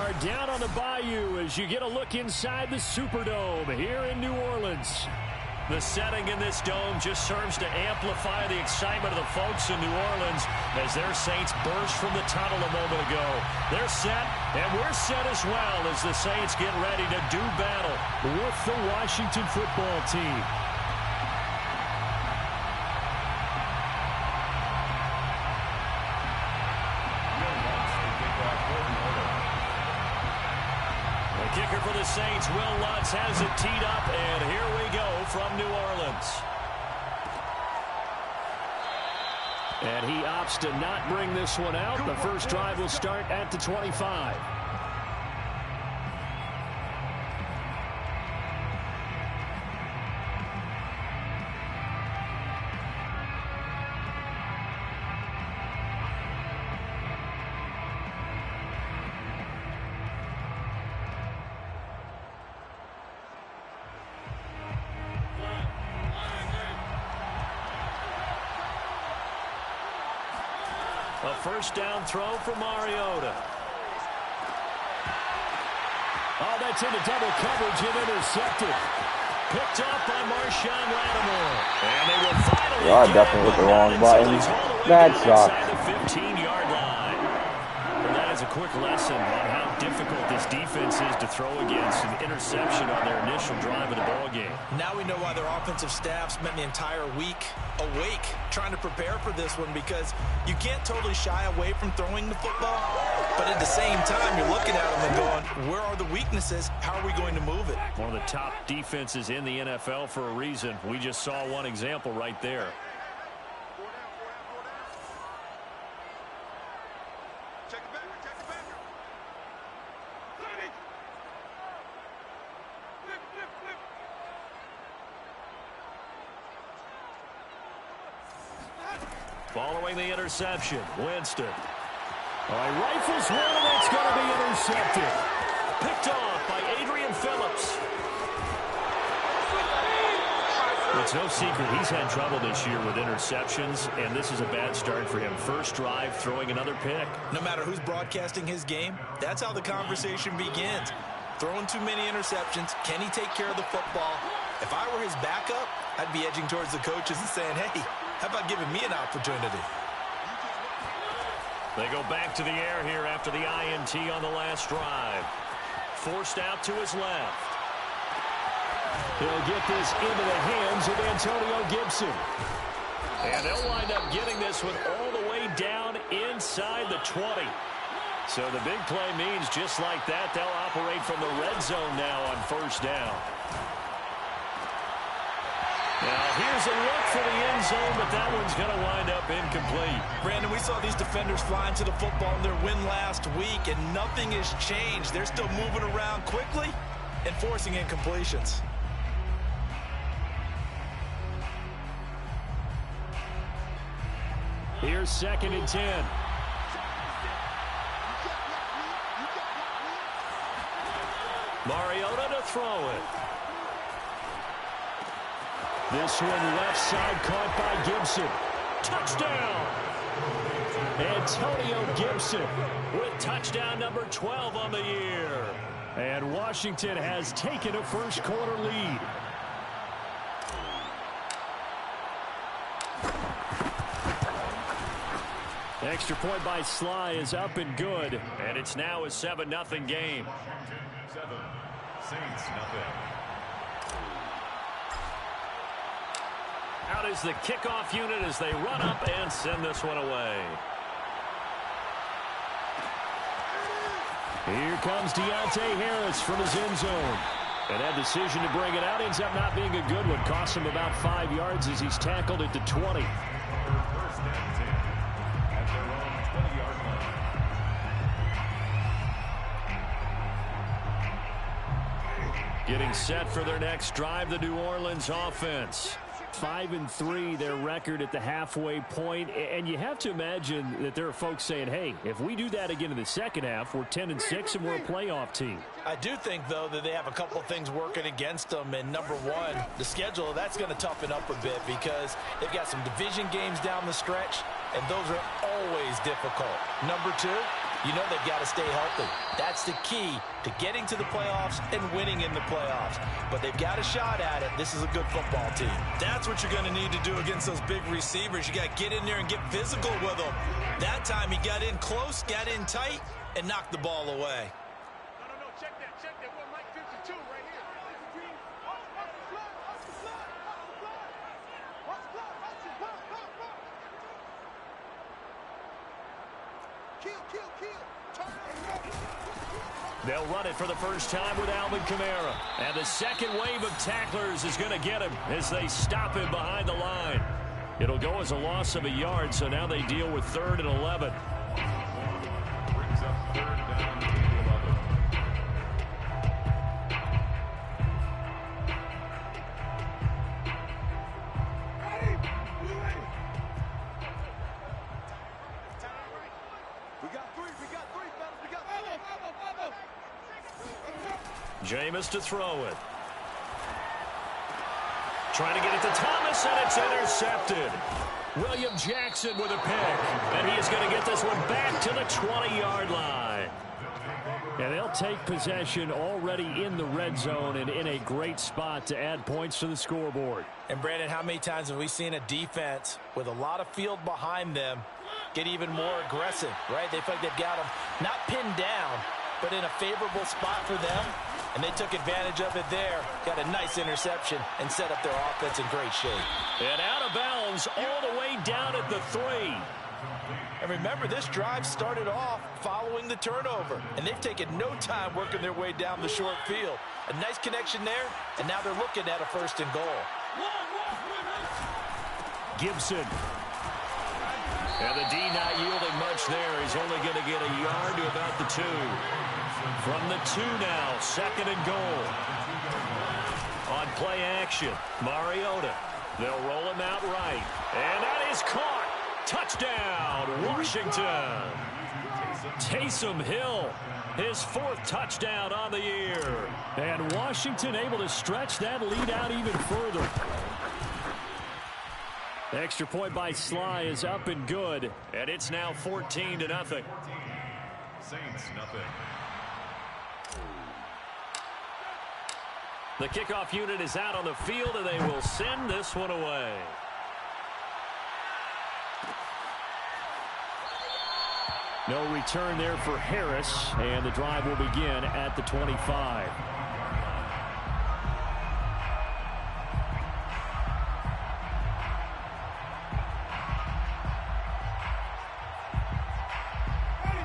are down on the bayou as you get a look inside the Superdome here in New Orleans. The setting in this dome just serves to amplify the excitement of the folks in New Orleans as their Saints burst from the tunnel a moment ago. They're set, and we're set as well as the Saints get ready to do battle with the Washington football team. Kicker for the Saints, Will Lutz, has it teed up, and here we go from New Orleans. And he opts to not bring this one out. The first drive will start at the 25. A first down throw for Mariota. Oh, that's into double coverage and intercepted. Picked up by Marshawn Lattimore. And they will finally I definitely hit the wrong button. That sucks. The 15-yard line. And that is a quick lesson on how difficult this defense is to throw against an interception on their initial drive of the ballgame. Now we know why their offensive staff spent the entire week awake trying to prepare for this one, because you can't totally shy away from throwing the football, but at the same time you're looking at them and going, where are the weaknesses? How are we going to move it? One of the top defenses in the NFL for a reason. We just saw one example right there. Following the interception, Winston. All right, rifles one, and it's going to be intercepted. Picked off by Adrian Phillips. It's no secret he's had trouble this year with interceptions, and this is a bad start for him. First drive, throwing another pick. No matter who's broadcasting his game, that's how the conversation begins. Throwing too many interceptions, can he take care of the football? If I were his backup, I'd be edging towards the coaches and saying, hey, how about giving me an opportunity? They go back to the air here after the INT on the last drive. Forced out to his left. He'll get this into the hands of Antonio Gibson. And they'll wind up getting this one all the way down inside the 20. So the big play means just like that, they'll operate from the red zone now on first down. Now, here's a look for the end zone, but that one's going to wind up incomplete. Brandon, we saw these defenders flying to the football in their win last week, and nothing has changed. They're still moving around quickly and forcing incompletions. Here's 2nd and 10. Mariota to throw it. This one left side caught by Gibson. Touchdown! Antonio Gibson with touchdown number 12 on the year. And Washington has taken a first quarter lead. Extra point by Sly is up and good. And it's now a 7-0 game. 7, Saints nothing. Out is the kickoff unit as they run up and send this one away. Here comes Deontay Harris from his end zone. And that decision to bring it out ends up not being a good one. Costs him about 5 yards as he's tackled at the 20. First and 10 at their own 20-yard line. Getting set for their next drive, the New Orleans offense. 5-3, their record at the halfway point. And you have to imagine that there are folks saying, hey, if we do that again in the second half, we're 10-6 and we're a playoff team. I do think, though, that they have a couple of things working against them. And number one, the schedule, that's going to toughen up a bit because they've got some division games down the stretch, and those are always difficult. Number two, You know they've got to stay healthy. That's the key to getting to the playoffs and winning in the playoffs. But they've got a shot at it. This is a good football team. That's what you're going to need to do against those big receivers. You got to get in there and get physical with them. That time he got in close, got in tight, and knocked the ball away. No, check that. We're Mike 52 right here. They'll run it for the first time with Alvin Kamara. And the second wave of tacklers is going to get him as they stop him behind the line. It'll go as a loss of a yard, so now they deal with 3rd and 11. Brings up 3rd down to the 11. Jameis to throw it. Trying to get it to Thomas, and it's intercepted. William Jackson with a pick, and he is going to get this one back to the 20-yard line. And they'll take possession already in the red zone and in a great spot to add points to the scoreboard. And, Brandon, how many times have we seen a defense with a lot of field behind them get even more aggressive, right? They feel like they've got them not pinned down, but in a favorable spot for them. And they took advantage of it there. Got a nice interception and set up their offense in great shape. And out of bounds all the way down at the 3. And remember, this drive started off following the turnover. And they've taken no time working their way down the short field. A nice connection there, and now they're looking at a 1st and goal. Gibson. And the D not yielding much there. He's only going to get a yard to about the 2. From the 2 now, 2nd and goal. On play action, Mariota. They'll roll him out right. And that is caught. Touchdown, Washington. Taysom Hill, his 4th touchdown on the year. And Washington able to stretch that lead out even further. The extra point by Sly is up and good. And it's now 14-0. Saints, nothing. The kickoff unit is out on the field, and they will send this one away. No return there for Harris, and the drive will begin at the 25.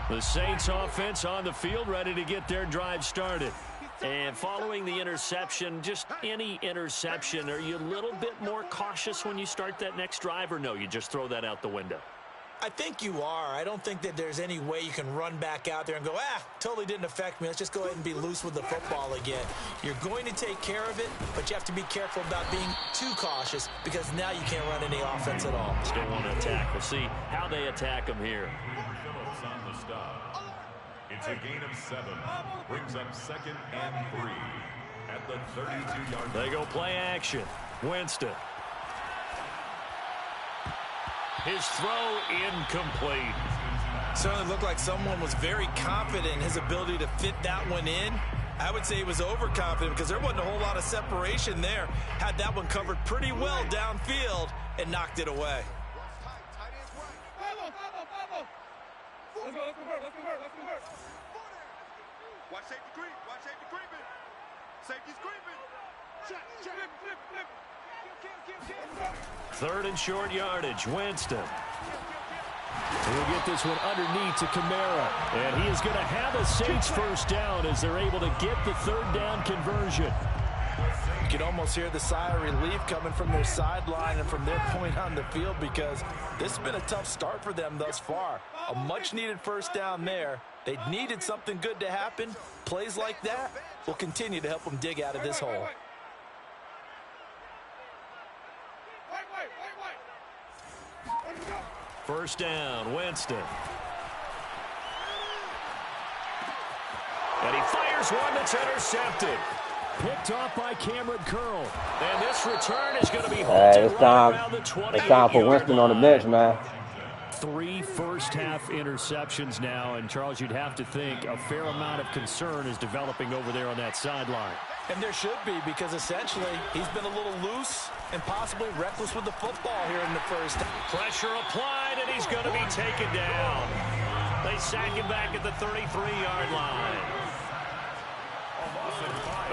The Saints offense on the field, ready to get their drive started. And following the interception, just any interception, are you a little bit more cautious when you start that next drive, or no, you just throw that out the window? I think you are. I don't think that there's any way you can run back out there and go, totally didn't affect me. Let's just go ahead and be loose with the football again. You're going to take care of it, but you have to be careful about being too cautious because now you can't run any offense at all. Still want to attack. We'll see how they attack them here. Phillips on the stop. It's a gain of 7. Brings up 2nd and 3 at the 32-yard line. They go play action. Winston. His throw incomplete. Certainly looked like someone was very confident in his ability to fit that one in. I would say he was overconfident because there wasn't a whole lot of separation there. Had that one covered pretty well downfield and knocked it away. Watch safety creep. Watch safety creeping. Safety's creeping. Third and short yardage. Winston. He'll get this one underneath to Kamara. And he is going to have a Saints first down as they're able to get the 3rd down conversion. You can almost hear the sigh of relief coming from their sideline and from their point on the field because this has been a tough start for them thus far. A much-needed first down there. They needed something good to happen. Plays like that will continue to help them dig out of this hole. First down, Winston. And he fires one that's intercepted. Picked off by Cameron Curl. And this return is going to be halted right around the 20. It's time for Winston on the bench, man. 3 first-half interceptions now, and Charles, you'd have to think a fair amount of concern is developing over there on that sideline. And there should be, because essentially he's been a little loose and possibly reckless with the football here in the first. Pressure applied, and he's going to be taken down. They sack him back at the 33-yard line.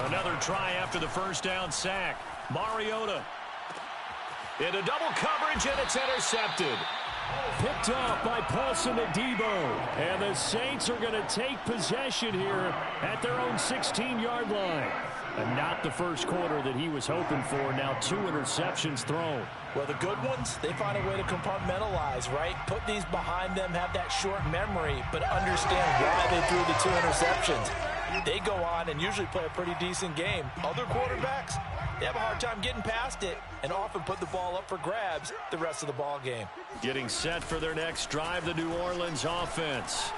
Another try after the first down sack. Mariota into double coverage, and it's intercepted. Picked off by Paulson Adebo. And the Saints are going to take possession here at their own 16-yard line. And not the first quarter that he was hoping for. Now 2 interceptions thrown. Well, the good ones, they find a way to compartmentalize, right? Put these behind them, have that short memory, but understand why they threw the 2 interceptions. They go on and usually play a pretty decent game. Other quarterbacks, they have a hard time getting past it and often put the ball up for grabs the rest of the ball game. Getting set for their next drive, the New Orleans offense.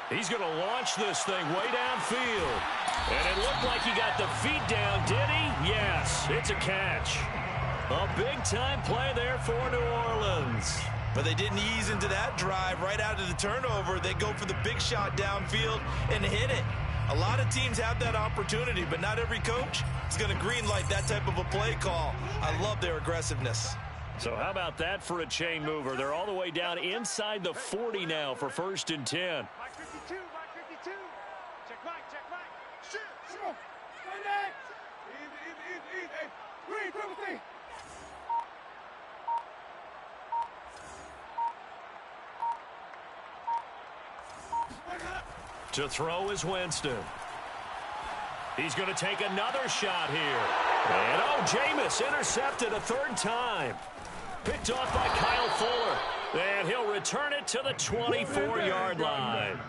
He's going to launch this thing way downfield. And it looked like he got the feet down, did he? Yes, it's a catch. A big-time play there for New Orleans. But they didn't ease into that drive right out of the turnover. They go for the big shot downfield and hit it. A lot of teams have that opportunity, but not every coach is going to greenlight that type of a play call. I love their aggressiveness. So how about that for a chain mover? They're all the way down inside the 40 now for 1st and 10. Mike 52, Mike 52. Check Mike, check Mike. Shoot, shoot. Stand it. Easy. Read, Timothy. To throw is Winston. He's going to take another shot here. And, Jameis intercepted a 3rd time. Picked off by Kyle Fuller. And he'll return it to the 24-yard line.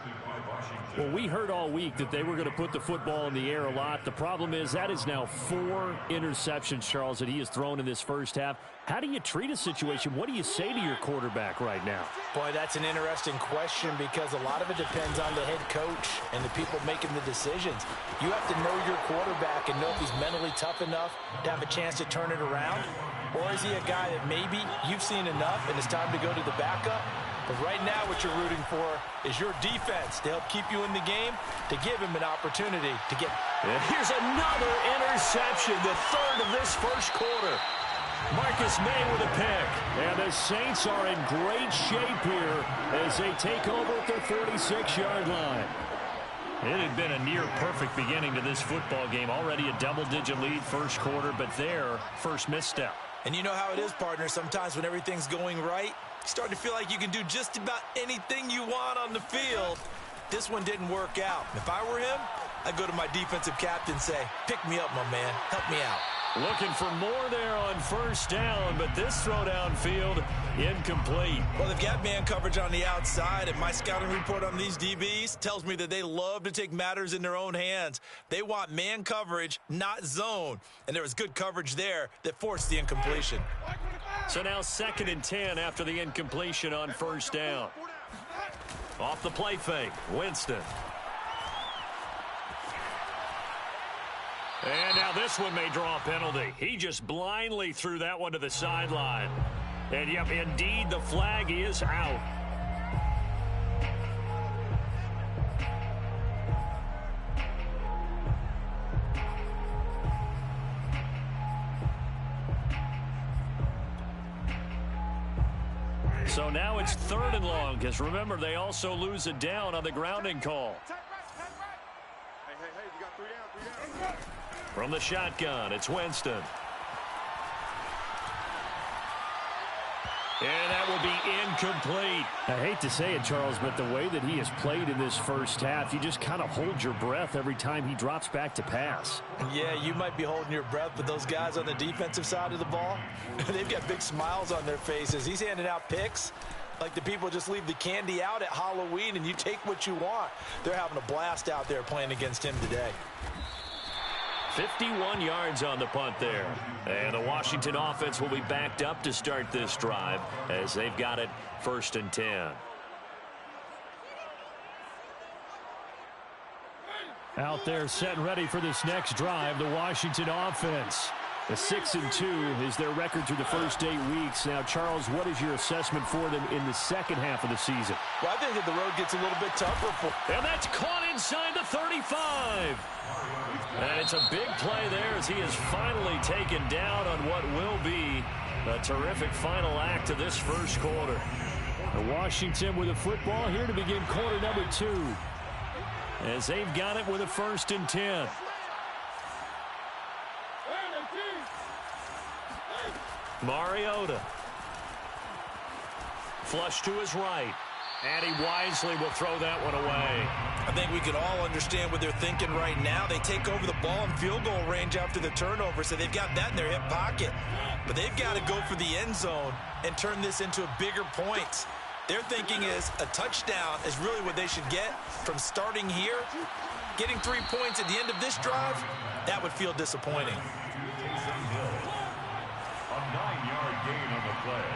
Well, we heard all week that they were going to put the football in the air a lot. The problem is that is now 4 interceptions, Charles, that he has thrown in this first half. How do you treat a situation? What do you say to your quarterback right now? Boy, that's an interesting question because a lot of it depends on the head coach and the people making the decisions. You have to know your quarterback and know if he's mentally tough enough to have a chance to turn it around. Or is he a guy that maybe you've seen enough and it's time to go to the backup? But right now what you're rooting for is your defense to help keep you in the game, to give him an opportunity to get. And here's another interception, the 3rd of this first quarter. Marcus May with a pick. And the Saints are in great shape here as they take over at their 46-yard line. It had been a near-perfect beginning to this football game. Already a double-digit lead first quarter, but their first misstep. And you know how it is, partner. Sometimes when everything's going right, you start to feel like you can do just about anything you want on the field. This one didn't work out. If I were him, I'd go to my defensive captain and say, pick me up, my man. Help me out. Looking for more there on 1st down, but this throw downfield incomplete. Well, they've got man coverage on the outside, and my scouting report on these DBs tells me that they love to take matters in their own hands. They want man coverage, not zone. And there was good coverage there that forced the incompletion. So now 2nd and 10 after the incompletion on 1st down. Off the play fake, Winston. And now this one may draw a penalty. He just blindly threw that one to the sideline. And, yep, indeed, the flag is out. So now it's 3rd and long, because remember, they also lose a down on the grounding call. Hey, we got 3 down. From the shotgun, it's Winston. And that will be incomplete. I hate to say it, Charles, but the way that he has played in this first half, you just kind of hold your breath every time he drops back to pass. Yeah, you might be holding your breath, but those guys on the defensive side of the ball, they've got big smiles on their faces. He's handing out picks like the people just leave the candy out at Halloween and you take what you want. They're having a blast out there playing against him today. 51 yards on the punt there. And the Washington offense will be backed up to start this drive as they've got it 1st and 10. Out there set and ready for this next drive, the Washington offense. A 6-2 is their record through the first 8 weeks. Now, Charles, what is your assessment for them in the second half of the season? Well, I think that the road gets a little bit tougher for them. And that's caught inside the 35. And it's a big play there as he is finally taken down on what will be a terrific final act of this first quarter. Washington with a football here to begin quarter number 2. As they've got it with a 1st and 10. Mariota. Flush to his right. And he wisely will throw that one away. I think we can all understand what they're thinking right now. They take over the ball in field goal range after the turnover, so they've got that in their hip pocket. But they've got to go for the end zone and turn this into a bigger point. Their thinking is a touchdown is really what they should get from starting here. Getting 3 points at the end of this drive, that would feel disappointing. A 9-yard gain on the play.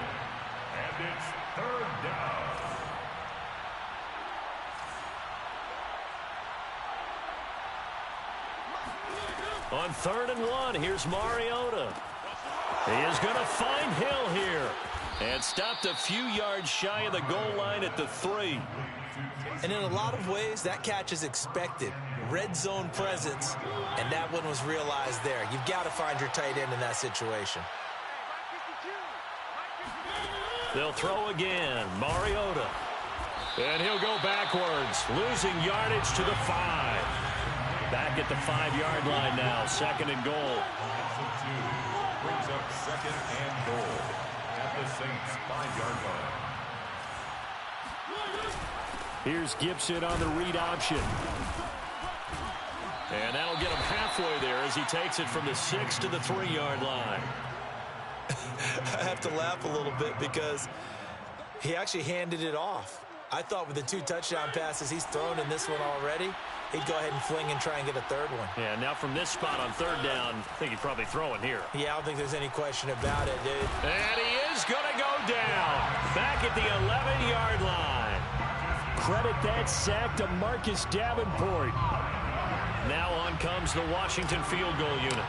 And it's 3rd down. On 3rd and 1, here's Mariota. He is going to find Hill here. And stopped a few yards shy of the goal line at the 3. And in a lot of ways, that catch is expected. Red zone presence, and that one was realized there. You've got to find your tight end in that situation. They'll throw again. Mariota. And he'll go backwards, losing yardage to the 5. Back at the 5-yard line now, 2nd and goal. Brings up 2nd and goal at the Saints' 5-yard line. Here's Gibson on the read option. And that'll get him halfway there as he takes it from the 6 to the 3-yard line. I have to laugh a little bit because he actually handed it off. I thought with the 2 touchdown passes he's thrown in this one already, he'd go ahead and fling and try and get a 3rd one. Yeah, now from this spot on 3rd down, I think he'd probably throw it here. Yeah, I don't think there's any question about it, dude. And he is going to go down. Back at the 11-yard line. Credit that sack to Marcus Davenport. Now on comes the Washington field goal unit.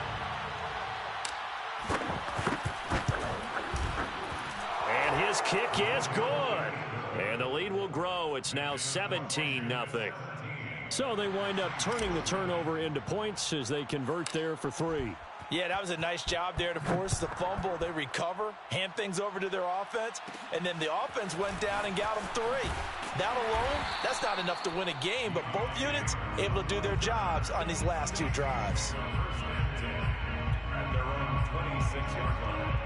And his kick is good. And the lead will grow. It's now 17-0. So they wind up turning the turnover into points as they convert there for 3. Yeah, that was a nice job there to force the fumble. They recover, hand things over to their offense, and then the offense went down and got them 3. That alone, that's not enough to win a game, but both units able to do their jobs on these last 2 drives. At their own 26-yard line.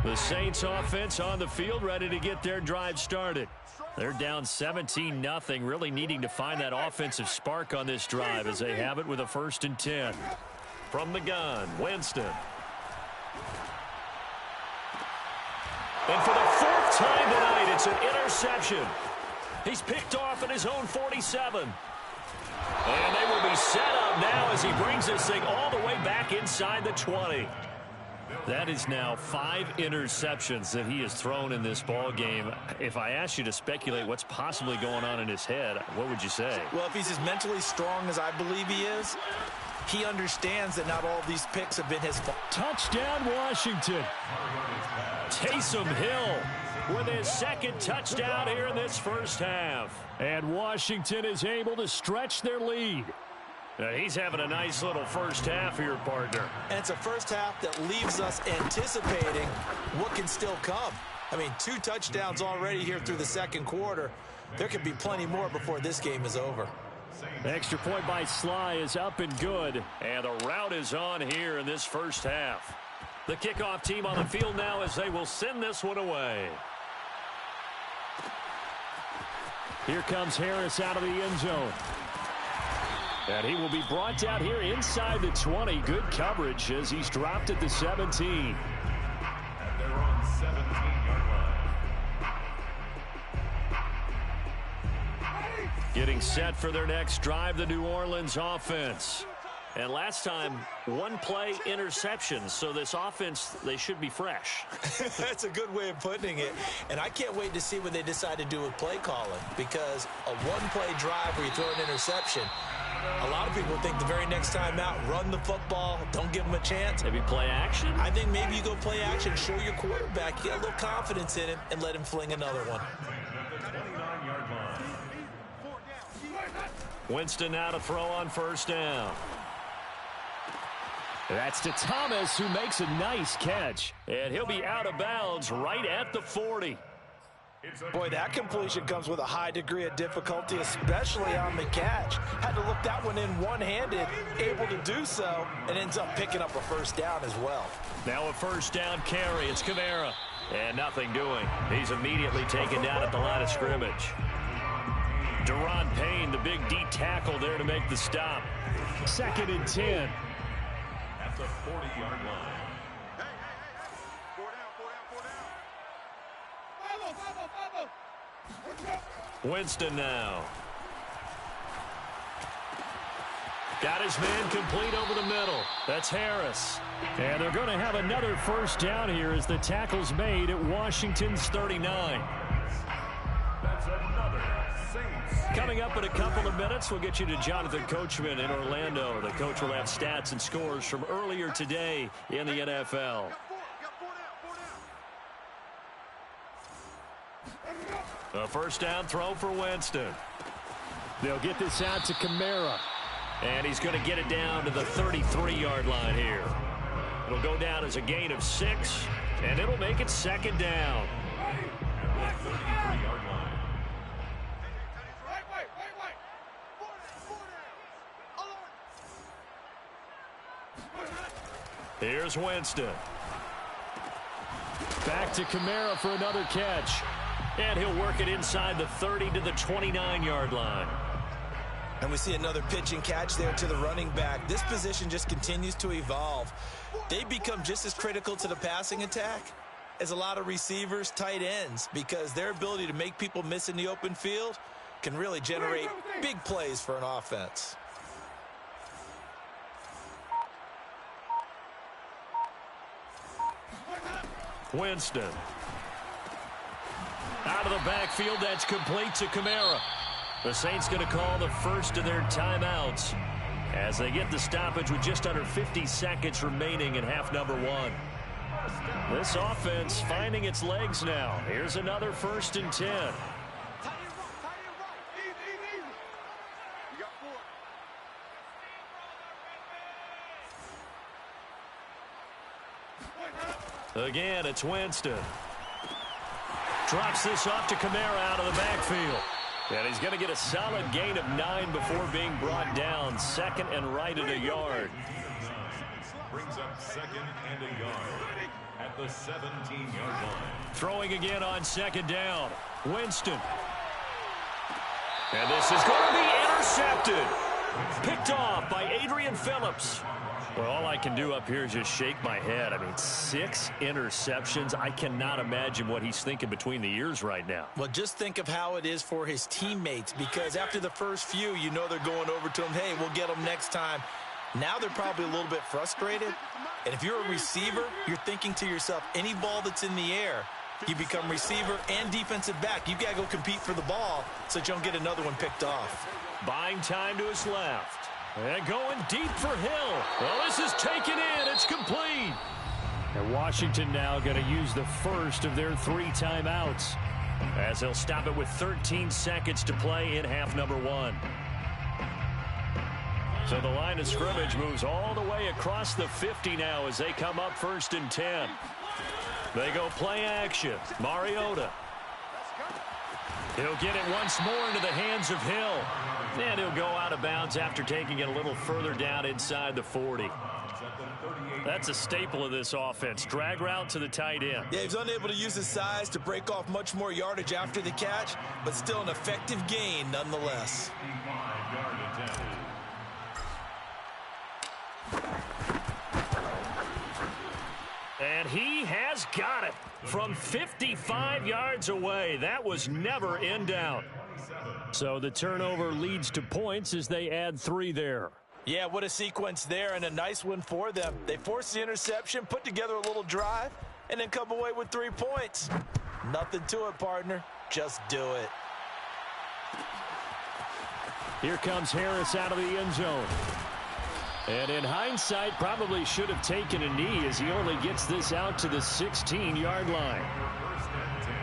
The Saints offense on the field ready to get their drive started. They're down 17-0, really needing to find that offensive spark on this drive as they have it with a 1st and 10. From the gun, Winston. And for the 4th time tonight, it's an interception. He's picked off at his own 47. And they will be set up now as he brings this thing all the way back inside the 20. That is now 5 interceptions that he has thrown in this ball game. If I asked you to speculate what's possibly going on in his head, what would you say? Well, if he's as mentally strong as I believe he is, he understands that not all of these picks have been his fault. Touchdown, Washington. Taysom Hill with his 2nd touchdown here in this first half. And Washington is able to stretch their lead. He's having a nice little first half here, partner. And it's a first half that leaves us anticipating what can still come. I mean, 2 touchdowns already here through the 2nd quarter. There could be plenty more before this game is over. Extra point by Sly is up and good. And the route is on here in this first half. The kickoff team on the field now as they will send this one away. Here comes Harris out of the end zone. And he will be brought down here inside the 20. Good coverage as he's dropped at the 17. And they're on 17-yard line. Getting set for their next drive, the New Orleans offense. And last time, 1 play interception. So this offense, they should be fresh. That's a good way of putting it. And I can't wait to see what they decide to do with play calling. Because a 1-play drive where you throw an interception, A lot of people think the very next time out, run the football, don't give him a chance. Maybe play action? I think maybe you go play action, show your quarterback, get a little confidence in him, and let him fling another one. Winston now to throw on first down. That's to Thomas, who makes a nice catch. And he'll be out of bounds right at the 40. Boy, that completion comes with a high degree of difficulty, especially on the catch. Had to look that one in one-handed, able to do so, and ends up picking up a first down as well. Now a first down carry. It's Kamara. And nothing doing. He's immediately taken down at the line of scrimmage. Deron Payne, the big D tackle there to make the stop. 2nd and 10. At the 40-yard line. Winston now. Got his man complete over the middle. That's Harris. And they're going to have another first down here as the tackle's made at Washington's 39. That's another Saints. Coming up in a couple of minutes, we'll get you to Jonathan Coachman in Orlando. The coach will have stats and scores from earlier today in the NFL. A first down throw for Winston. They'll get this out to Kamara. And he's going to get it down to the 33-yard line here. It'll go down as a gain of 6, and it'll make it 2nd down. Here's Winston. Back to Kamara for another catch. And he'll work it inside the 30 to the 29-yard line. And we see another pitch and catch there to the running back. This position just continues to evolve. They become just as critical to the passing attack as a lot of receivers, tight ends, because their ability to make people miss in the open field can really generate big plays for an offense. Winston. Out of the backfield, that's complete to Kamara. The Saints going to call the first of their timeouts as they get the stoppage with just under 50 seconds remaining in half number 1. This offense finding its legs now. Here's another 1st and 10. Again, it's Winston. Drops this off to Kamara out of the backfield. And he's going to get a solid gain of 9 before being brought down. 2nd and right at a yard. Brings up 2nd and a yard at the 17-yard line. Throwing again on 2nd down. Winston. And this is going to be intercepted. Picked off by Adrian Phillips. Well, all I can do up here is just shake my head. I mean, 6 interceptions. I cannot imagine what he's thinking between the ears right now. Well, just think of how it is for his teammates, because after the first few, you know they're going over to him, hey, we'll get him next time. Now they're probably a little bit frustrated. And if you're a receiver, you're thinking to yourself, any ball that's in the air, you become receiver and defensive back. You've got to go compete for the ball so that you don't get another one picked off. Buying time to his left. And going deep for Hill. Well, this is taken in. It's complete. And Washington now going to use the first of their 3 timeouts as they'll stop it with 13 seconds to play in half number 1. So the line of scrimmage moves all the way across the 50 now as they come up 1st and 10. They go play action. Mariota. He'll get it once more into the hands of Hill. And he'll go out of bounds after taking it a little further down inside the 40. That's a staple of this offense. Drag route to the tight end. Yeah, he's unable to use his size to break off much more yardage after the catch, but still an effective gain nonetheless. And he has got it from 55 yards away. That was never in doubt. So the turnover leads to points as they add 3 there. Yeah, what a sequence there, and a nice one for them. They force the interception, put together a little drive, and then come away with 3 points. Nothing to it, partner. Just do it. Here comes Harris out of the end zone. And in hindsight, probably should have taken a knee as he only gets this out to the 16-yard line. First and 10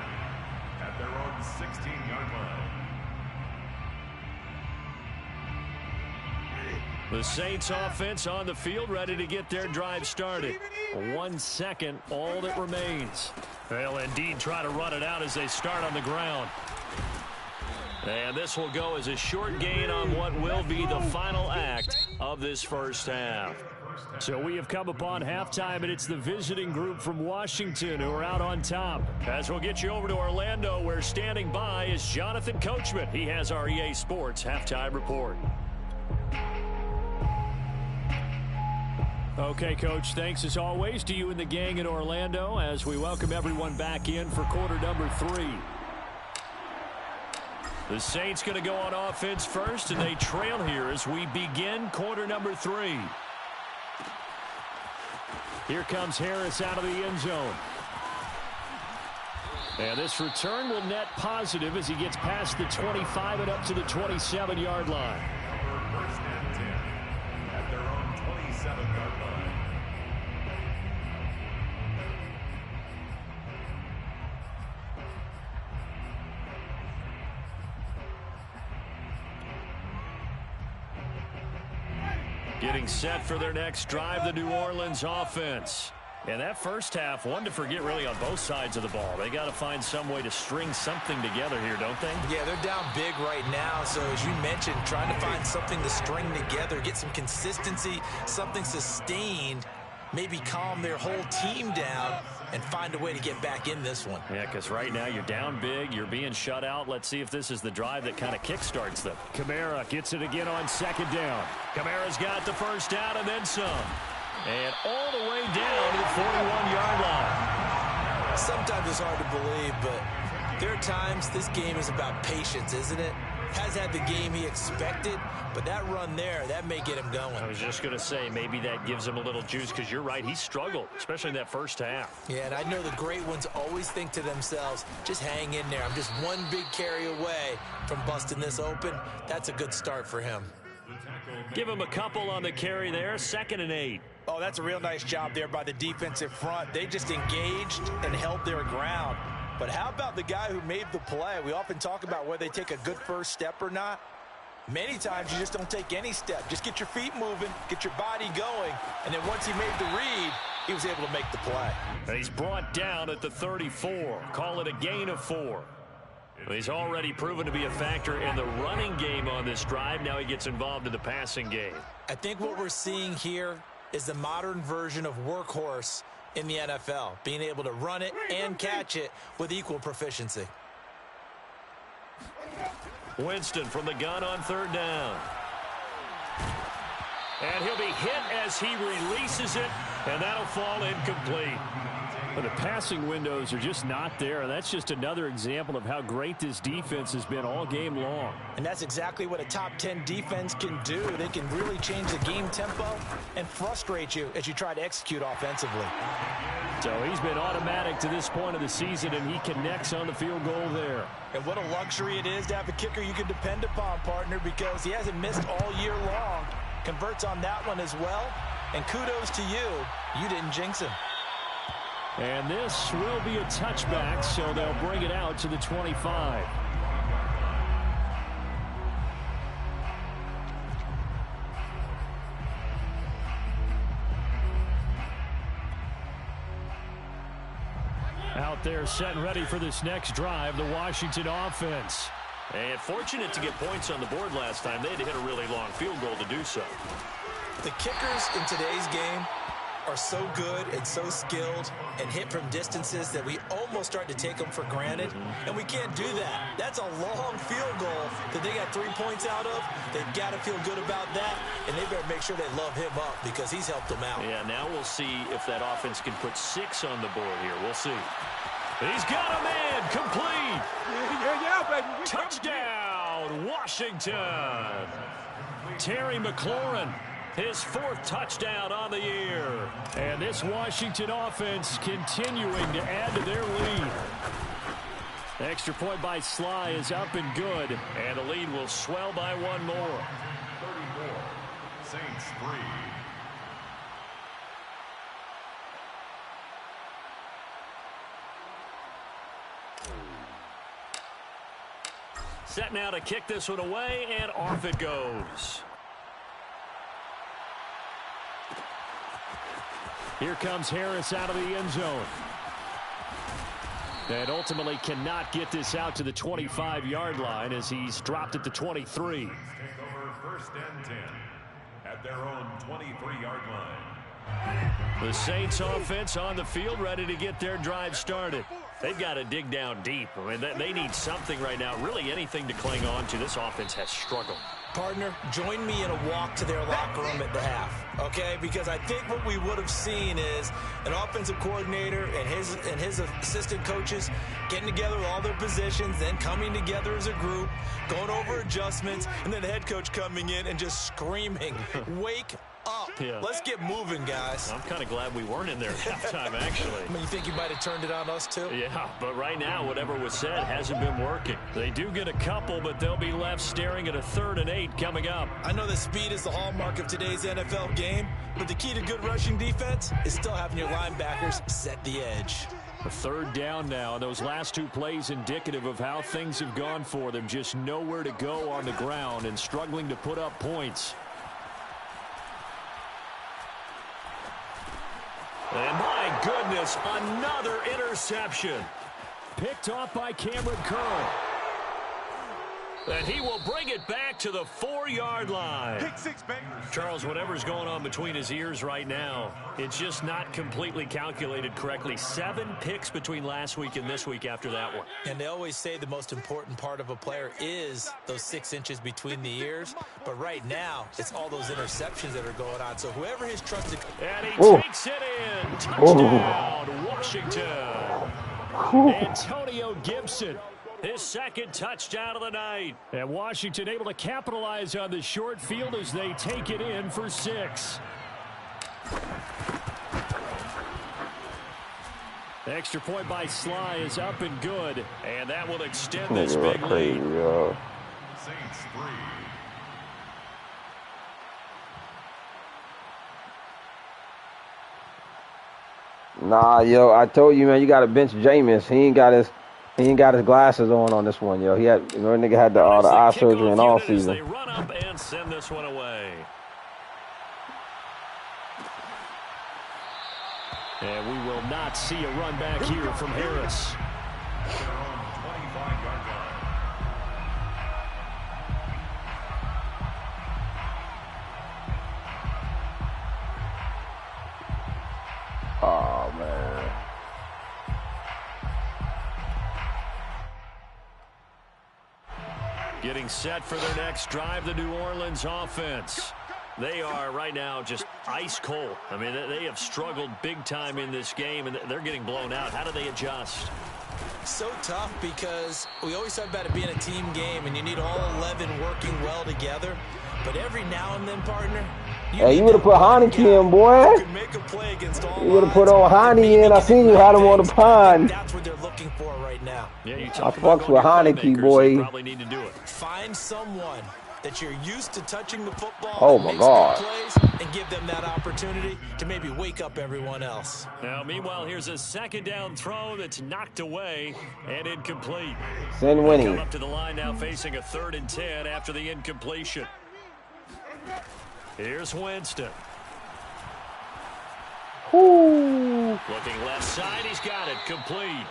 at their own 16-yard line. The Saints offense on the field, ready to get their drive started. 1 second, all that remains. They'll indeed try to run it out as they start on the ground. And this will go as a short gain on what will be the final act of this first half. So we have come upon halftime, and it's the visiting group from Washington who are out on top. As we'll get you over to Orlando, where standing by is Jonathan Coachman. He has our EA Sports halftime report. Okay, Coach, thanks as always to you and the gang in Orlando as we welcome everyone back in for quarter number 3. The Saints going to go on offense first, and they trail here as we begin quarter number 3. Here comes Harris out of the end zone. And this return will net positive as he gets past the 25 and up to the 27-yard line. First and 10 at their own 27-yard line. Getting set for their next drive, the New Orleans offense. And that first half, one to forget really on both sides of the ball. They got to find some way to string something together here, don't they? Yeah, they're down big right now. So as you mentioned, trying to find something to string together, get some consistency, something sustained, maybe calm their whole team down and find a way to get back in this one. Yeah, because right now you're down big, you're being shut out. Let's see if this is the drive that kind of kickstarts them. Kamara gets it again on second down. Kamara's got the first down and then some. And all the way down to the 41-yard line. Sometimes it's hard to believe, but there are times this game is about patience, isn't it? Has had the game he expected, but that run there, that may get him going. I was just going to say, maybe that gives him a little juice, because you're right, he struggled, especially in that first half. Yeah, and I know the great ones always think to themselves, just hang in there. I'm just one big carry away from busting this open. That's a good start for him. Give him a couple on the carry there, 2nd and 8. Oh, that's a real nice job there by the defensive front. They just engaged and held their ground. But how about the guy who made the play? We often talk about whether they take a good first step or not. Many times you just don't take any step. Just get your feet moving, get your body going, and then once he made the read, he was able to make the play. And he's brought down at the 34. Call it a gain of 4. He's already proven to be a factor in the running game on this drive. Now he gets involved in the passing game. I think what we're seeing here is the modern version of workhorse in the NFL, being able to run it and catch it with equal proficiency. Winston from the gun on 3rd down. And he'll be hit as he releases it, and that'll fall incomplete. But the passing windows are just not there, and that's just another example of how great this defense has been all game long. And that's exactly what a top 10 defense can do. They can really change the game tempo and frustrate you as you try to execute offensively. So he's been automatic to this point of the season, and he connects on the field goal there. And what a luxury it is to have a kicker you can depend upon, partner, because he hasn't missed all year long. Converts on that one as well. And kudos to you. You didn't jinx him. And this will be a touchback, so they'll bring it out to the 25. Out there set and ready for this next drive, the Washington offense. And fortunate to get points on the board last time. They had to hit a really long field goal to do so. The kickers in today's game are so good and so skilled and hit from distances that we almost start to take them for granted. And we can't do that. That's a long field goal that they got 3 points out of. They've got to feel good about that, and they better make sure they love him up because he's helped them out. Yeah, now we'll see if that offense can put 6 on the board here. We'll see. He's got a man, complete. Yeah, baby. Touchdown, Washington. Terry McLaurin, his 4th touchdown on the year. And this Washington offense continuing to add to their lead. Extra point by Sly is up and good. And the lead will swell by one more. 34, Saints 3. Set now to kick this one away, and off it goes. Here comes Harris out of the end zone. And ultimately cannot get this out to the 25-yard line as he's dropped at the 23. Take over first and 10 at their own 23-yard line. The Saints offense on the field ready to get their drive started. They've got to dig down deep. I mean, they need something right now, really anything to cling on to. This offense has struggled. Partner, join me in a walk to their locker room at the half, okay? Because I think what we would have seen is an offensive coordinator and his assistant coaches getting together with all their positions, then coming together as a group, going over adjustments, and then the head coach coming in and just screaming, wake up. Yeah. Let's get moving, guys. I'm kind of glad we weren't in there at halftime, actually. I mean, you think you might have turned it on us, too? Yeah, but right now, whatever was said hasn't been working. They do get a couple, but they'll be left staring at a 3rd and 8 coming up. I know that speed is the hallmark of today's NFL game, but the key to good rushing defense is still having your linebackers set the edge. A 3rd down now. Those last 2 plays indicative of how things have gone for them. Just nowhere to go on the ground and struggling to put up points. And my goodness, another interception. Picked off by Cameron Curl. And he will bring it back to the 4-yard line. Pick 6, baby. Charles, whatever's going on between his ears right now, it's just not completely calculated correctly. 7 picks between last week and this week after that one. And they always say the most important part of a player is those 6 inches between the ears. But right now, it's all those interceptions that are going on. So whoever has trusted... And he takes it in. Touchdown, Washington. Antonio Gibson. His 2nd touchdown of the night. And Washington able to capitalize on the short field as they take it in for 6. Extra point by Sly is up and good. And that will extend this big lead. Saints 3. Nah, yo, I told you, man, you got to bench Jameis. He ain't got his glasses on this one, yo. Nigga had the eye surgery in all season. They run up and send this one away. And we will not see a run back here from Harris. Their own 25-yard line. Oh, man. Getting set for their next drive, the New Orleans offense. They are right now just ice cold. I mean, they have struggled big time in this game, and they're getting blown out. How do they adjust? So tough because we always talk about it being a team game, and you need all 11 working well together. But every now and then, partner, you would have put Heineke in, boy. You would have put old Heineke in. I seen you had him on the pond. That's what they're looking for right now. Yeah, you I talk fucks about with Heineke, boy. you probably need to do it. Find someone that you're used to touching the football. Oh, my God. Plays and give them that opportunity to maybe wake up everyone else. Now, meanwhile, here's a 2nd down throw that's knocked away and incomplete. Send Come Winnie. up to the line now facing a 3rd and 10 after the incompletion. Here's Winston. Woo. Looking left side, he's got it, complete.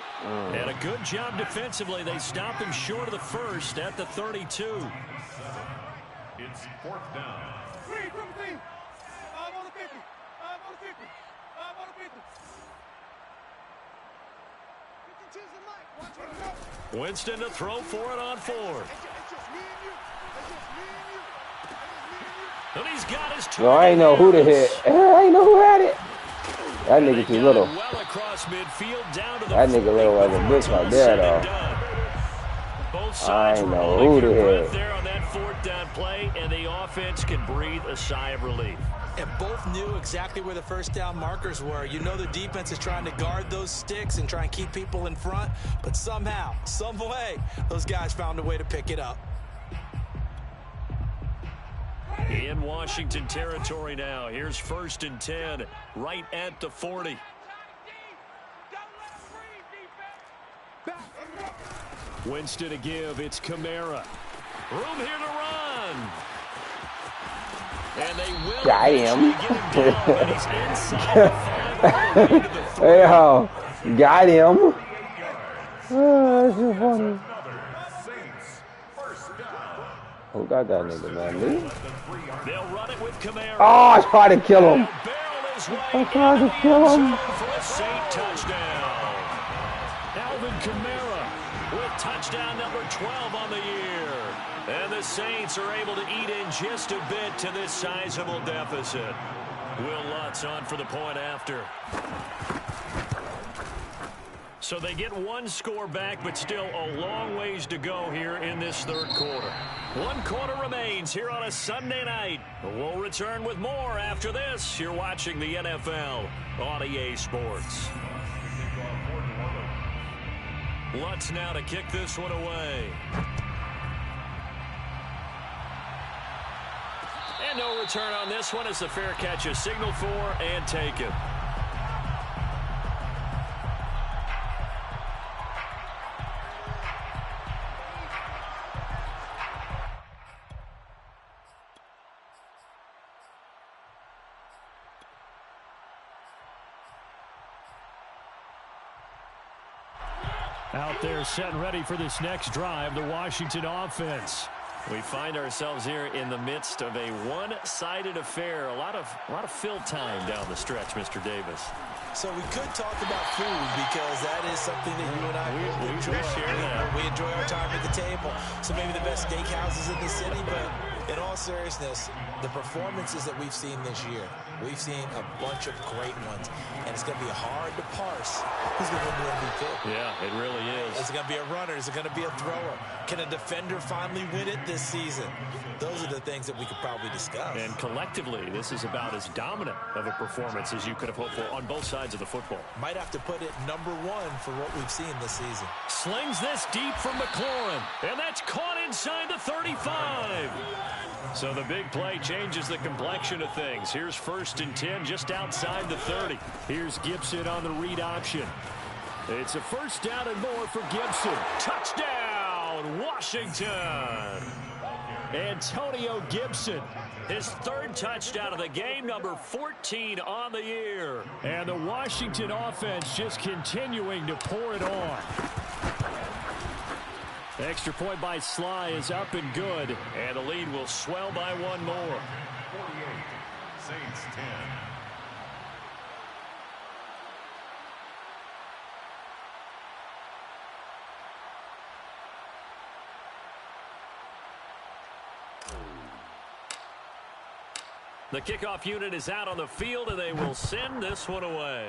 And a good job defensively. They stop him short of the 1st at the 32. It's 4th down. 3, 15. I'm on the 50. I'm on the 50. I'm on the 50. 52's the mic. Watch it go. Winston to throw for it on 4th. It's just me and you. It's just me and you. And he's got his Yo, I ain't know who to hit. I ain't know who had it. That nigga too little. Well across midfield, down to the That nigga little as a bitch right there, though. Both sides I ain't were know holding who their to breath hit. there on that 4th down play, and the offense defense can breathe a sigh of relief. And both knew exactly where the first down markers were. You know the defense is trying to guard those sticks and try and keep people in front, but somehow, some way, those guys found a way to pick it up. In Washington territory now. Here's 1st and 10, right at the 40. Winston to give. It's Kamara. Room here to run. And they will Got him. get him down, and he's inside the 5 all the way to the 3. Hey, yo, got him. Oh, that's so funny. Who got that nigga, man? Me? They'll run it with Kamara. Oh, I tried to kill him. Barrel his way I tried to kill him. for a Saint touchdown. Alvin Kamara with touchdown number 12 on the year. And the Saints are able to eat in just a bit to this sizable deficit. Will Lutz on for the point after. So they get one score back, but still a long ways to go here in this 3rd quarter. 1 quarter remains here on a Sunday night. We'll return with more after this. You're watching the NFL on EA Sports. Lutz now to kick this one away. And no return on this one as the fair catch is signaled for and taken. Out there set and ready for this next drive, the Washington offense. We find ourselves here in the midst of a one-sided affair. A lot of fill time down the stretch, Mr. Davis. So we could talk about food because that is something that you and I enjoy. We enjoy our time at the table. So maybe the best steakhouses in the city, but in all seriousness, the performances that we've seen this year, we've seen a bunch of great ones, and it's going to be hard to parse who's going to win the MVP. Yeah, it really is. Is it going to be a runner? Is it going to be a thrower? Can a defender finally win it this season? Those are the things that we could probably discuss. And collectively, this is about as dominant of a performance as you could have hoped for on both sides of the football. Might have to put it number 1 for what we've seen this season. Slings this deep from McLaurin, and that's caught inside the 35. So the big play changes the complexion of things. Here's 1st and 10 just outside the 30. Here's Gibson on the read option. It's a 1st down and more for Gibson. Touchdown, Washington. Antonio Gibson, his 3rd touchdown of the game, number 14 on the year. And the Washington offense just continuing to pour it on. Extra point by Sly is up and good, and the lead will swell by 1 more. 48, Saints 10. The kickoff unit is out on the field, and they will send this one away.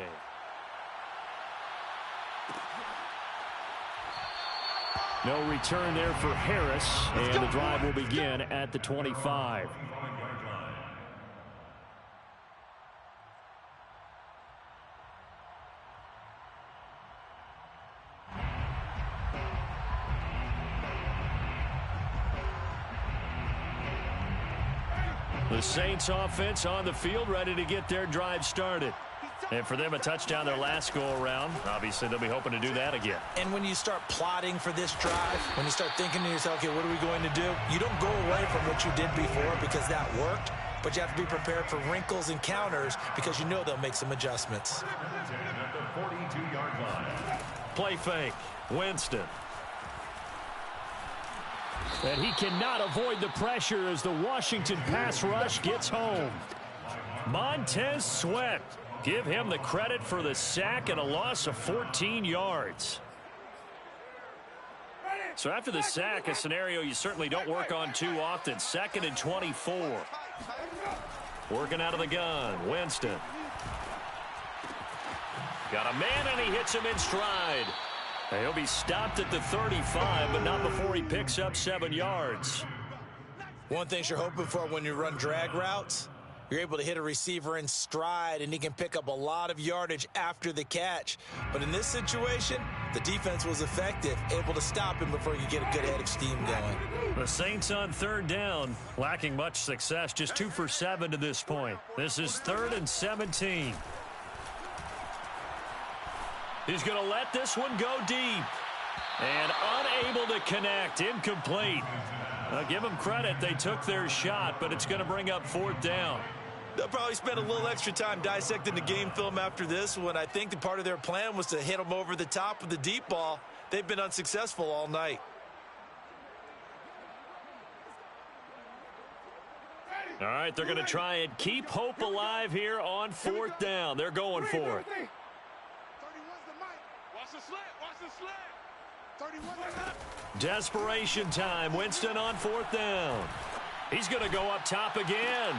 No return there for Harris, and the drive will begin at the 25. The Saints offense on the field, ready to get their drive started. And for them, a touchdown their last go-around. Obviously, they'll be hoping to do that again. And when you start plotting for this drive, when you start thinking to yourself, okay, what are we going to do? You don't go away from what you did before because that worked, but you have to be prepared for wrinkles and counters because you know they'll make some adjustments. At the 42-yard line. Play fake. Winston. And he cannot avoid the pressure as the Washington pass rush gets home. Montez Sweat. Give him the credit for the sack and a loss of 14 yards. So after the sack, a scenario you certainly don't work on too often. 2nd and 24. Working out of the gun. Winston. Got a man, and he hits him in stride. He'll be stopped at the 35, but not before he picks up 7 yards. One thing you're hoping for when you run drag routes, you're able to hit a receiver in stride, and he can pick up a lot of yardage after the catch. But in this situation, the defense was effective, able to stop him before he could get a good head of steam going. The Saints on third down, lacking much success, just 2 for 7 to this point. This is 3rd and 17. He's going to let this one go deep. And unable to connect, incomplete. Give them credit, they took their shot, but it's going to bring up 4th down. They'll probably spend a little extra time dissecting the game film after this one. I think the part of their plan was to hit them over the top of the deep ball. They've been unsuccessful all night. All right, they're going to try and keep hope alive here on 4th down. They're going for it. 31's the mic. Watch the slant. Watch the slant. 31's the mic. Desperation time. Winston on 4th down. He's going to go up top again.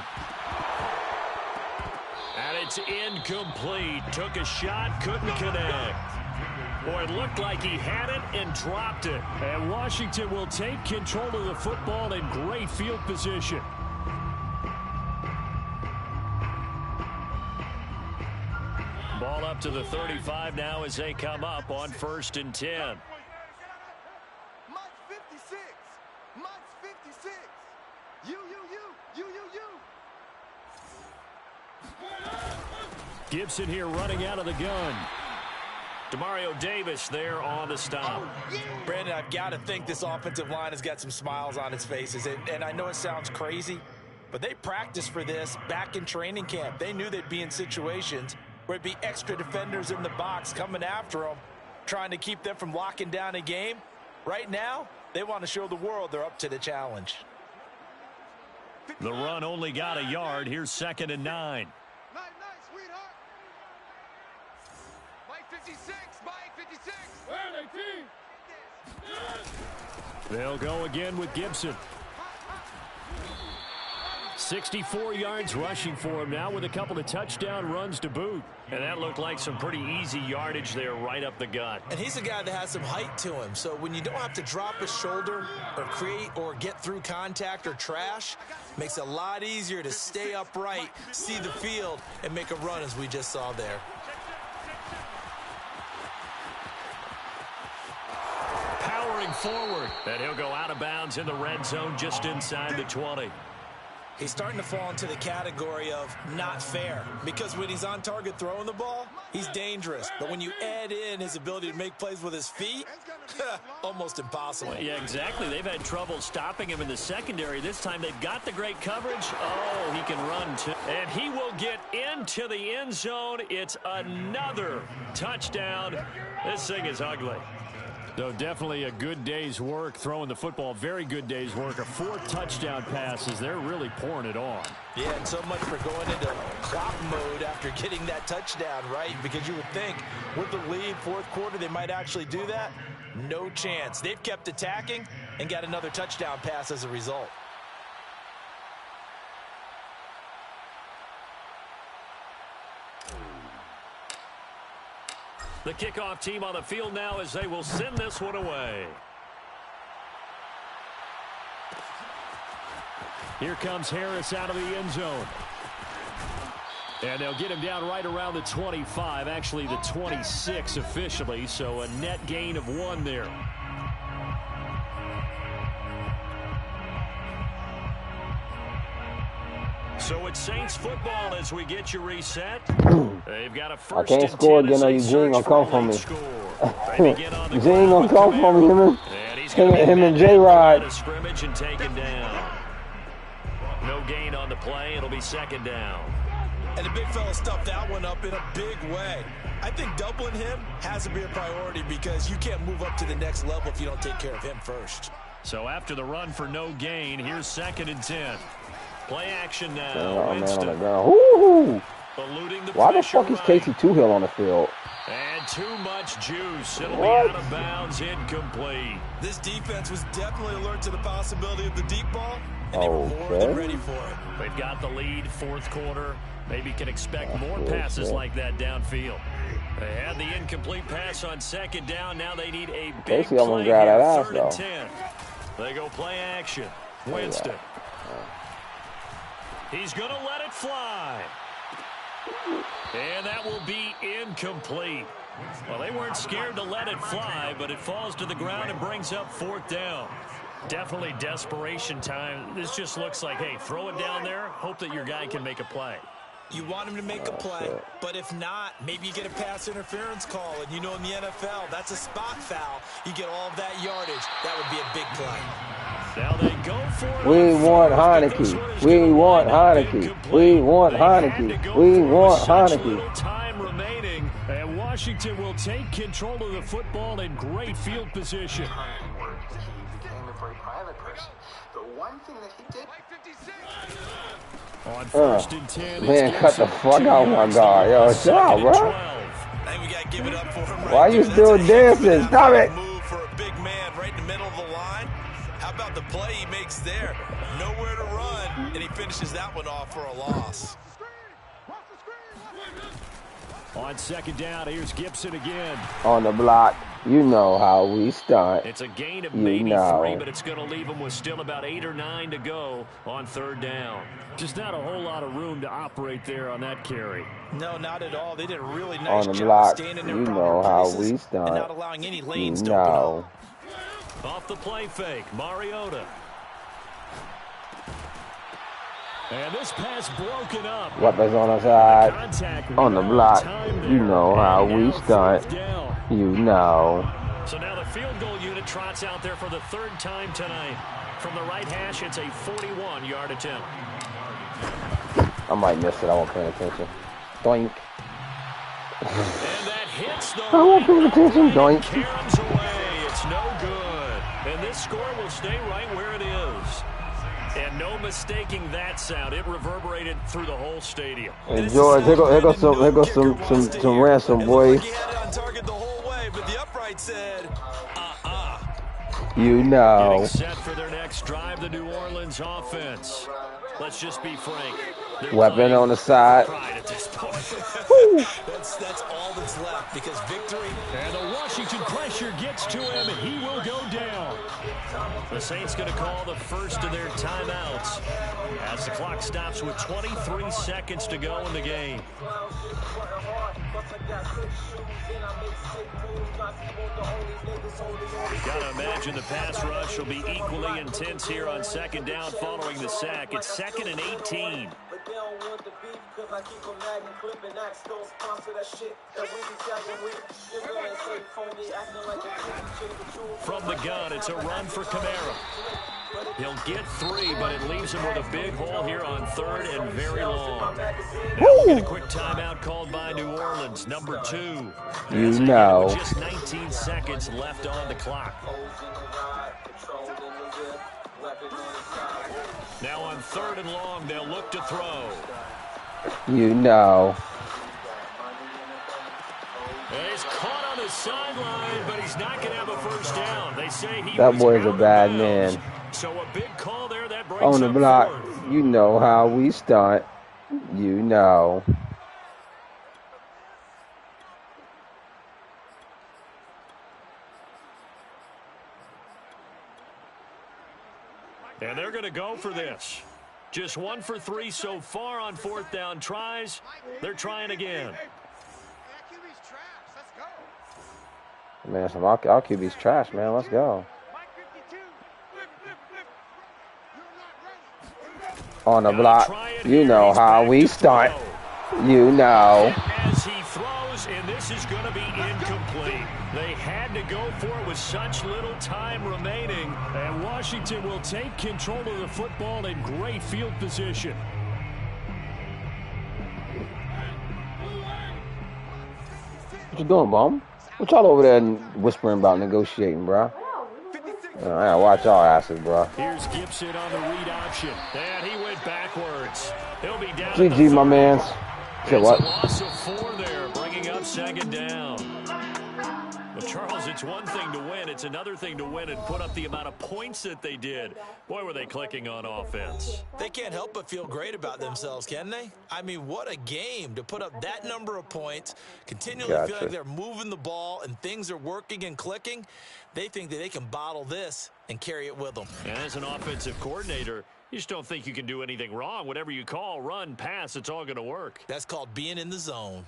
And it's incomplete. Took a shot, couldn't connect. Boy, it looked like he had it and dropped it. And Washington will take control of the football in great field position. Ball up to the 35 now as they come up on 1st and 10. Mike's 56. Mike's 56. You. Gibson here running out of the gun. Demario Davis there on the stop. Brandon, I've got to think this offensive line has got some smiles on its faces. And I know it sounds crazy, but they practiced for this back in training camp. They knew they'd be in situations where it'd be extra defenders in the box coming after them, trying to keep them from locking down a game. Right now, they want to show the world they're up to the challenge. The run only got a yard. Here's 2nd and 9. Nice, sweetheart. Mike 56. Mike 56. Where are they, team? They'll go again with Gibson. 64 yards rushing for him now with a couple of touchdown runs to boot. And that looked like some pretty easy yardage there right up the gut. And he's a guy that has some height to him. So when you don't have to drop his shoulder or create or get through contact or trash, makes it a lot easier to stay upright, see the field, and make a run as we just saw there. Powering forward. And he'll go out of bounds in the red zone just inside the 20. He's starting to fall into the category of not fair, because when he's on target throwing the ball, he's dangerous. But when you add in his ability to make plays with his feet, almost impossible. Well, yeah, exactly. They've had trouble stopping him in the secondary. This time they've got the great coverage. Oh, he can run too. And he will get into the end zone. It's another touchdown. This thing is ugly. So definitely a good day's work throwing the football. Very good day's work. A 4th touchdown passes. They're really pouring it on. Yeah, and so much for going into clock mode after getting that touchdown, right? Because you would think with the lead, 4th quarter, they might actually do that. No chance. They've kept attacking and got another touchdown pass as a result. The kickoff team on the field now as they will send this one away. Here comes Harris out of the end zone. And they'll get him down right around the 25, actually the 26 officially, so a net gain of 1 there. So it's Saints football as we get you reset. They've got a first. I can't score again, though. Eugene gonna come for me. Eugene gonna come for me. Him and J-Rod. Scrimmage and taken down. No gain on the play. It'll be 2nd down. And the big fella stuffed that one up in a big way. I think doubling him has to be a priority, because you can't move up to the next level if you don't take care of him first. So after the run for no gain, here's 2nd and 10. Play action now. Oh, man, on the ground. Why the fuck is Casey Toohill on the field? And too much juice. It'll be out of bounds, incomplete. This defense was definitely alert to the possibility of the deep ball, and they were more than ready for it. They've got the lead, 4th quarter. Maybe can expect more passes like that downfield. They had the incomplete pass on 2nd down. Now they need a big play here, 3rd and 10. They go play action. Winston. He's going to let it fly. And that will be incomplete. Well, they weren't scared to let it fly, but it falls to the ground and brings up 4th down. Definitely desperation time. This just looks like, hey, throw it down there, hope that your guy can make a play. You want him to make a play, but if not, maybe you get a pass interference call. And you know in the NFL, that's a spot foul. You get all of that yardage. That would be a big play. Now they go for it. We want Heineke. We want Heineke. We want Heineke. We want Heineke. Time remaining, and Washington will take control of the football in great field position. The one thing that he did. On 1st and 10, man, cut the fuck out my guard. Yo, chill out, bro. I think we got to give it up for him. Why are you still dancing? Stop it. Move for a big man right in the middle of the line. How about the play he makes there? Nowhere to run, and he finishes that one off for a loss. On 2nd down, here's Gibson again. On the block. You know how we start. It's a gain of maybe 3, but it's going to leave him with still about 8 or 9 to go on 3rd down. Just not a whole lot of room to operate there on that carry. No, not at all. They did a really nice on the job block. staying in their You proper know how places we start. and not allowing any lanes to you open know. up. Off the play fake, Mariota. And this pass broken up. Weapons on the side. On the block. You know how we start. You know. So now the field goal unit trots out there for the 3rd time tonight. From the right hash, it's a 41-yard attempt. I might miss it. I won't pay attention. Doink. And that hits the I won't pay attention. Doink. caroms away. It's no good. And this score will stay right where it is. And no mistaking that sound. It reverberated through the whole stadium. Hey, George, here goes some ransom, boy. He had it on target the whole way, but the upright said, You know. Getting set for their next drive, the New Orleans offense. Let's just be frank. Weapon on the side. Pride at this point. that's all that's left because victory. And the Washington pressure gets to him, and he will go down. The Saints going to call the first of their timeouts as the clock stops with 23 seconds to go in the game. Got to imagine the pass rush will be equally intense here on 2nd down following the sack. It's 2nd and 18. From the gun, it's a run for Kamara. He'll get 3, but it leaves him with a big hole here on 3rd and very long. Now we'll get a quick timeout called by New Orleans, number 2. You know. With just 19 seconds left on the clock. Now on 3rd and long, they'll look to throw. You know. And he's caught on the sideline, but he's not going to have a first down. They say he That was boy's a out of bad bounds. man. So a big call there that brings On the up block. 4th. You know how we start. You know. And they're going to go for this. Just 1 for 3 so far on 4th down tries. They're trying again. Man, some our QB's trash, man. Let's go. On the block. You know how we start. You know. As he throws, and this is going to be incomplete. They had to go for it with such little time remaining. And Washington will take control of the football in great field position. What you doing, bum? What y'all over there whispering about negotiating, bro? I gotta watch y'all asses, bro. Here's Gibson on the read option. And he went backwards. He'll be down. GG, my man. Say what? A loss of 4 there, bringing up 2nd down. Well, Charles, it's one thing to win. It's another thing to win and put up the amount of points that they did. Boy, were they clicking on offense. They can't help but feel great about themselves, can they? I mean, what a game to put up that number of points, continually feel like they're moving the ball and things are working and clicking. They think that they can bottle this and carry it with them. And as an offensive coordinator, You just don't think you can do anything wrong. Whatever you call, run, pass, it's all going to work. That's called being in the zone.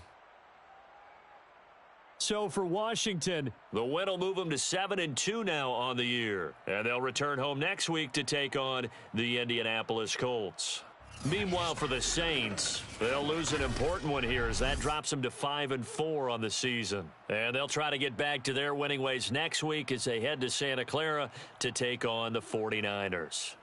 So for Washington, the win will move them to 7-2 now on the year. And they'll return home next week to take on the Indianapolis Colts. Meanwhile, for the Saints, they'll lose an important one here as that drops them to 5-4 on the season. And they'll try to get back to their winning ways next week as they head to Santa Clara to take on the 49ers.